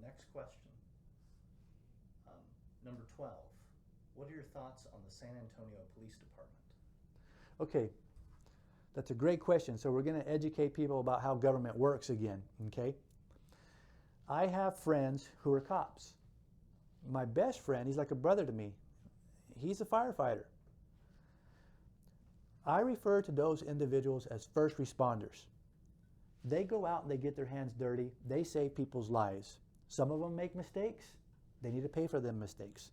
Next question. Number 12. What are your thoughts on the San Antonio Police Department? Okay, that's a great question. So we're going to educate people about how government works again, okay? I have friends who are cops. My best friend, he's like a brother to me. He's a firefighter. I refer to those individuals as first responders. They go out and they get their hands dirty. They save people's lives. Some of them make mistakes. They need to pay for them mistakes.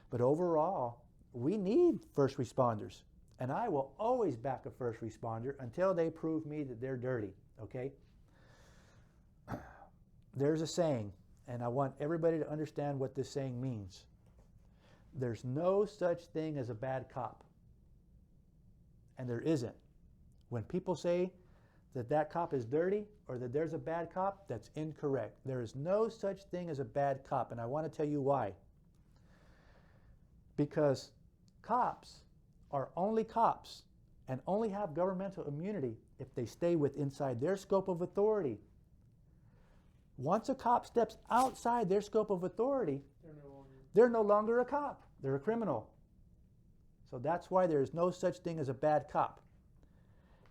But overall, we need first responders. And I will always back a first responder until they prove me that they're dirty, okay? There's a saying, and I want everybody to understand what this saying means. There's no such thing as a bad cop. And there isn't. When people say that that cop is dirty or that there's a bad cop, that's incorrect. There is no such thing as a bad cop, and I want to tell you why. Because cops are only cops and only have governmental immunity if they stay inside their scope of authority. Once a cop steps outside their scope of authority, they're no longer a cop. They're a criminal. So that's why there is no such thing as a bad cop.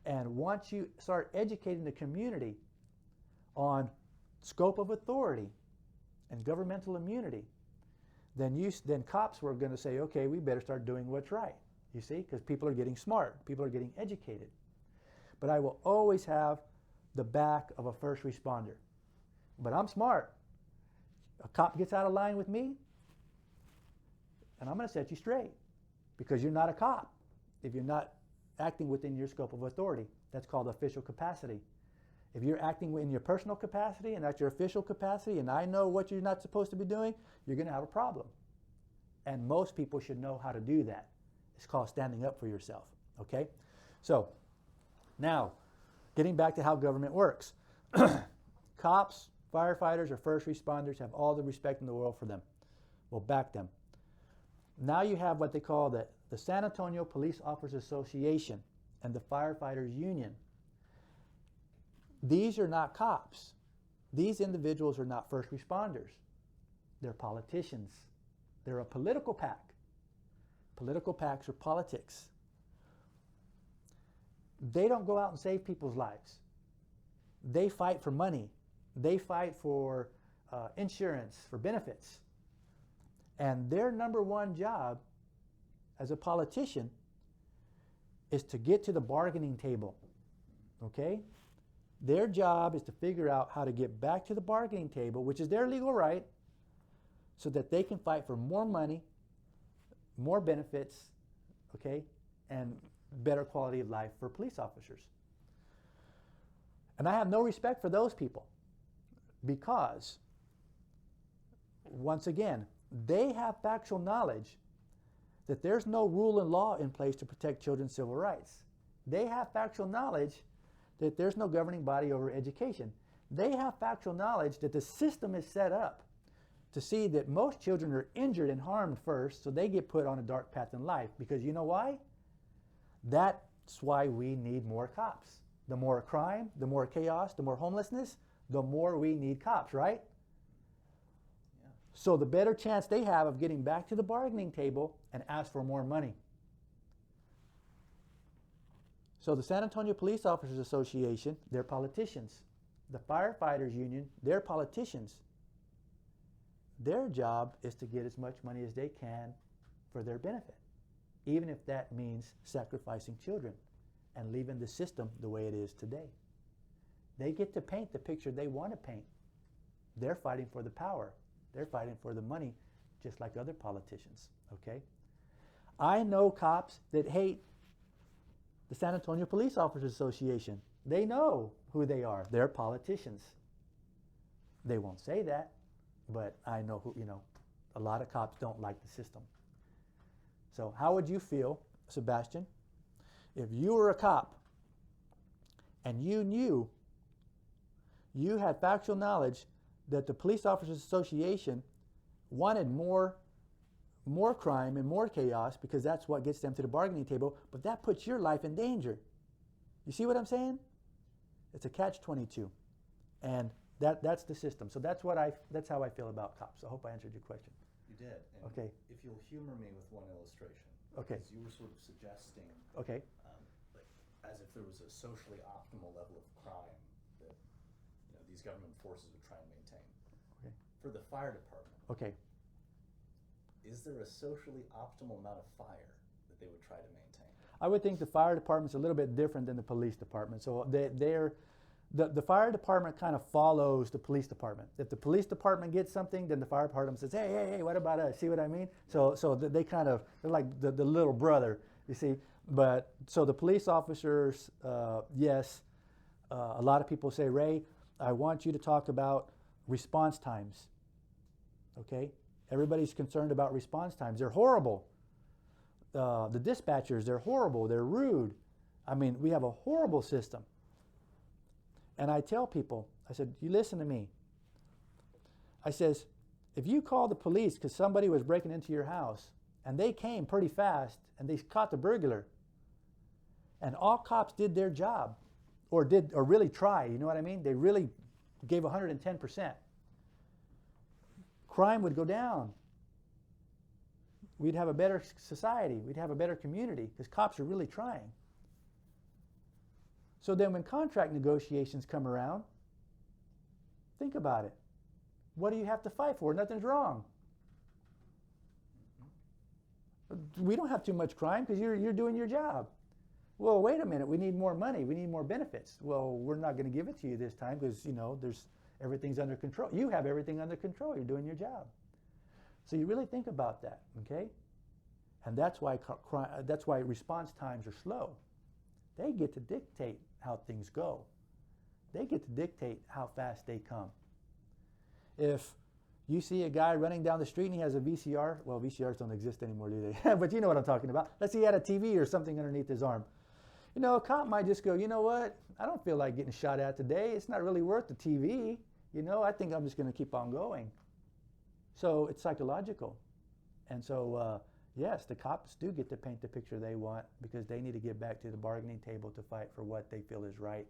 And once you start educating the community on scope of authority and governmental immunity, then cops were going to say, okay, we better start doing what's right. You see, because people are getting smart. People are getting educated. But I will always have the back of a first responder. But I'm smart. A cop gets out of line with me, and I'm going to set you straight. Because you're not a cop if you're not acting within your scope of authority. That's called official capacity. If you're acting in your personal capacity and that's your official capacity, and I know what you're not supposed to be doing, you're going to have a problem. And most people should know how to do that. It's called standing up for yourself, okay? So, now, getting back to how government works. Cops, firefighters, or first responders have all the respect in the world for them. We'll back them. Now you have what they call the San Antonio Police Officers Association and the Firefighters Union. These are not cops. These individuals are not first responders. They're politicians. They're a political pack. Political packs are politics. They don't go out and save people's lives. They fight for money. They fight for insurance, for benefits. And their number one job as a politician is to get to the bargaining table, okay? Their job is to figure out how to get back to the bargaining table, which is their legal right, so that they can fight for more money, more benefits, okay, and better quality of life for police officers. And I have no respect for those people because, once again, they have factual knowledge that there's no rule and law in place to protect children's civil rights. They have factual knowledge that there's no governing body over education. They have factual knowledge that the system is set up to see that most children are injured and harmed first, so they get put on a dark path in life. Because you know why? That's why we need more cops. The more crime, the more chaos, the more homelessness, the more we need cops, right? So the better chance they have of getting back to the bargaining table and ask for more money. So the San Antonio Police Officers Association, they're politicians. The Firefighters Union, they're politicians. Their job is to get as much money as they can for their benefit, even if that means sacrificing children and leaving the system the way it is today. They get to paint the picture they want to paint. They're fighting for the power. They're fighting for the money, just like other politicians, okay? I know cops that hate the San Antonio Police Officers Association. They know who they are. They're politicians. They won't say that, but I know who, a lot of cops don't like the system. So how would you feel, Sebastian, if you were a cop and you knew, you had factual knowledge that the Police Officers Association wanted more crime and more chaos because that's what gets them to the bargaining table, but that puts your life in danger. You see what I'm saying? It's a catch-22. And That's the system. So that's how I feel about cops. I hope I answered your question. You did. And Okay. if you'll humor me with one illustration. Okay. Because you were sort of suggesting, Okay. like, as if there was a socially optimal level of crime that these government forces would try and maintain. Okay. For the fire department, Okay. is there a socially optimal amount of fire that they would try to maintain? I would think the fire department's a little bit different than the police department. So the fire department kind of follows the police department. If the police department gets something, then the fire department says, hey, what about us? See what I mean? So they're like the little brother, you see. But so the police officers, yes, a lot of people say, Ray, I want you to talk about response times. Okay? Everybody's concerned about response times. They're horrible. The dispatchers, they're horrible. They're rude. I mean, we have a horrible system. And I tell people, I said, you listen to me. I says, if you call the police because somebody was breaking into your house and they came pretty fast and they caught the burglar and all cops did their job or really try, you know what I mean? They really gave 110%. Crime would go down. We'd have a better society. We'd have a better community because cops are really trying. So then when contract negotiations come around, think about it. What do you have to fight for? Nothing's wrong. We don't have too much crime because you're doing your job. Well, wait a minute. We need more money. We need more benefits. Well, we're not going to give it to you this time because, everything's under control. You have everything under control. You're doing your job. So you really think about that, okay? And that's why response times are slow. They get to dictate how things go. They get to dictate how fast they come. If you see a guy running down the street and he has a VCR, well, VCRs don't exist anymore, do they? But you know what I'm talking about. Let's say he had a TV or something underneath his arm. A cop might just go, you know what? I don't feel like getting shot at today. It's not really worth the TV. I think I'm just going to keep on going. So it's psychological. And so, yes, the cops do get to paint the picture they want because they need to get back to the bargaining table to fight for what they feel is right,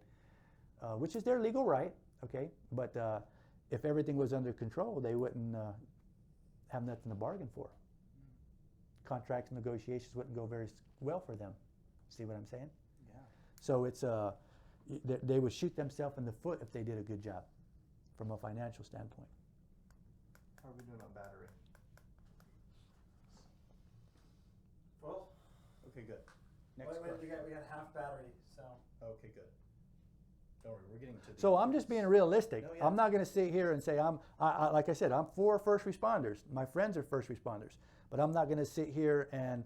which is their legal right, okay? But if everything was under control, they wouldn't have nothing to bargain for. Contracts and negotiations wouldn't go very well for them. See what I'm saying? Yeah. So it's they would shoot themselves in the foot if they did a good job from a financial standpoint. How are we doing on battery? Well, Okay, good. Next wait, question. we got half battery, so. Okay, good. Don't worry, we're getting to the. So I'm just being realistic. No, yeah. I'm not going to sit here and say like I said, I'm for first responders. My friends are first responders, but I'm not going to sit here and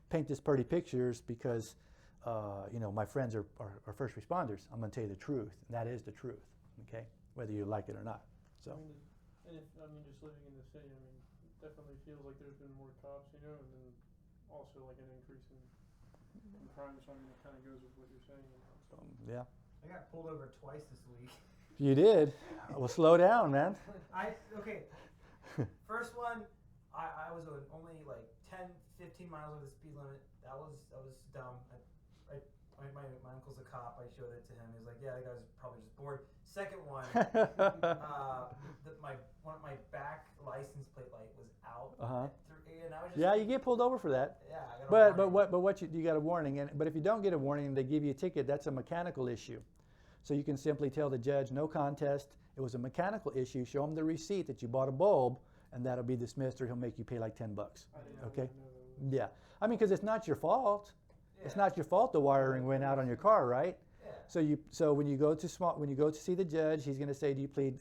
paint this pretty pictures because my friends are first responders. I'm going to tell you the truth, and that is the truth. Okay, whether you like it or not. So. Just living in the city, it definitely feels like there's been more cops, and then also like an increase in crime. So it kind of goes with what you're saying. So. Yeah. I got pulled over twice this week. You did. Well, slow down, man. Okay. First one, I was only like 10, 15 miles over the speed limit. That was dumb. My uncle's a cop. I showed it to him. He was like, "Yeah, that guy was probably just bored." Second one, my back license plate light was out. And I was just Yeah, you get pulled over for that. Yeah, I got a warning. But what you got a warning, but if you don't get a warning and they give you a ticket, that's a mechanical issue. So you can simply tell the judge, no contest. It was a mechanical issue. Show him the receipt that you bought a bulb, and that'll be dismissed, or he'll make you pay like $10. Okay? Yeah. Because it's not your fault. Yeah. It's not your fault the wiring went out on your car, right? Yeah. So when you go to see the judge, he's going to say, do you plead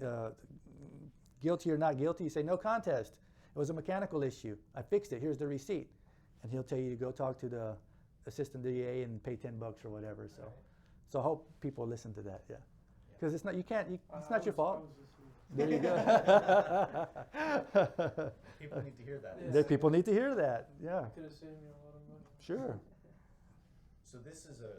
guilty or not guilty? You say no contest. It was a mechanical issue. I fixed it. Here's the receipt, and he'll tell you to go talk to the assistant DA and pay $10 or whatever. So, so I hope people listen to that. Yeah, because it's not it's not your fault. There you go. People need to hear that. Yeah. People need to hear that. Yeah. Could have saved me a lot of money. Sure. So this is a